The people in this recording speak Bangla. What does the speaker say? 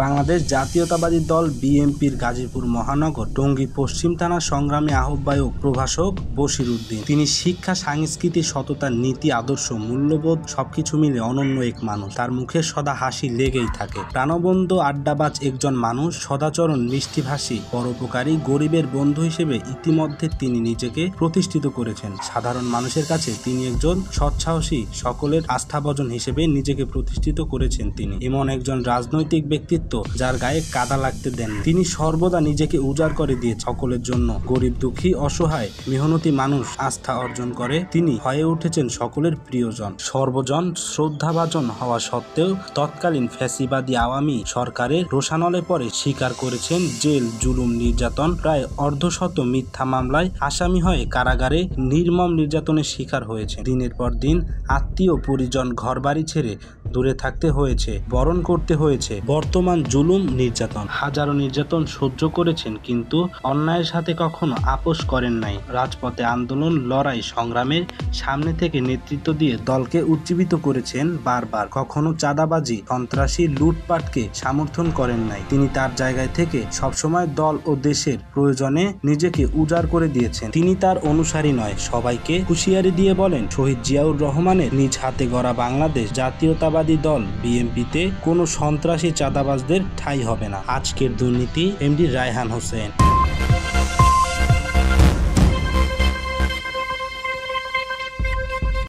বাংলাদেশ জাতীয়তাবাদী দল বিএনপির গাজীপুর মহানগর টঙ্গী পশ্চিম থানার সংগ্রামী আহ্বায়ক প্রভাষক বশির উদ্দিন। তিনি শিক্ষা, সংস্কৃতি, সততা, নীতি, আদর্শ, মূল্যবোধ সবকিছু মিলে অনন্য এক মানুষ। তার মুখে সদা হাসি লেগেই থাকে। প্রাণবন্ত আড্ডাবাজ একজন মানুষ, সদাচরণ, মিষ্টিভাষী, পরোপকারী, গরিবের বন্ধু হিসেবে ইতিমধ্যে তিনি নিজেকে প্রতিষ্ঠিত করেছেন। সাধারণ মানুষের কাছে তিনি একজন সৎসাহসী, সকলের আস্থাভাজন হিসেবে নিজেকে প্রতিষ্ঠিত করেছেন। তিনি এমন একজন রাজনৈতিক ব্যক্তিত্ব যার গায়ে কাদা লাগতে দেন। তিনি সর্বদা নিজেকে উজাড় করে দিয়ে সকলের জন্য, গরিব, দুঃখী, অসহায়, মেহনতি মানুষ আস্থা অর্জন করে তিনি হয়ে উঠেছেন সকলের প্রিয়জন। সর্বজন শ্রদ্ধাভাজন হওয়া সত্ত্বেও তৎকালীন ফ্যাসিবাদী আওয়ামী সরকারের রোষানলে পরে স্বীকার করেছেন জেল, জুলুম, নির্যাতন, প্রায় অর্ধশত মিথ্যা মামলায় আসামি হয়ে কারাগারে নির্মম নির্যাতনের শিকার হয়েছে। দিনের পর দিন আত্মীয় পরিজন, ঘরবাড়ি ছেড়ে দূরে থাকতে হয়েছে, বরণ করতে হয়েছে বর্তমান জুলুম, নির্যাতন। হাজারো নির্যাতন সহ্য করেছেন, কিন্তু অন্যায়ের সাথে কখনো আপোষ করেন নাই। রাজপথে আন্দোলন, লড়াই, সংগ্রামের সামনে থেকে নেতৃত্ব দিয়ে দলকে উজ্জীবিত করেছেন বারবার। কখনো চাঁদাবাজি, সন্ত্রাসী, লুটপাটকে সমর্থন করেন নাই। তিনি তার জায়গায় থেকে সবসময় দল ও দেশের প্রয়োজনে নিজেকে উজাড় করে দিয়েছেন। তিনি তার অনুসারী নয়, সবাইকে হুঁশিয়ারি দিয়ে বলেন, শহীদ জিয়াউর রহমানের নিজ হাতে গড়া বাংলাদেশ জাতীয়তাবাদী দল বিএনপিতে কোনো সন্ত্রাসী, চাঁদাবাজদের ঠাঁই হবে না। আজকের দুর্নীতি, এমডি রায়হান হোসেন।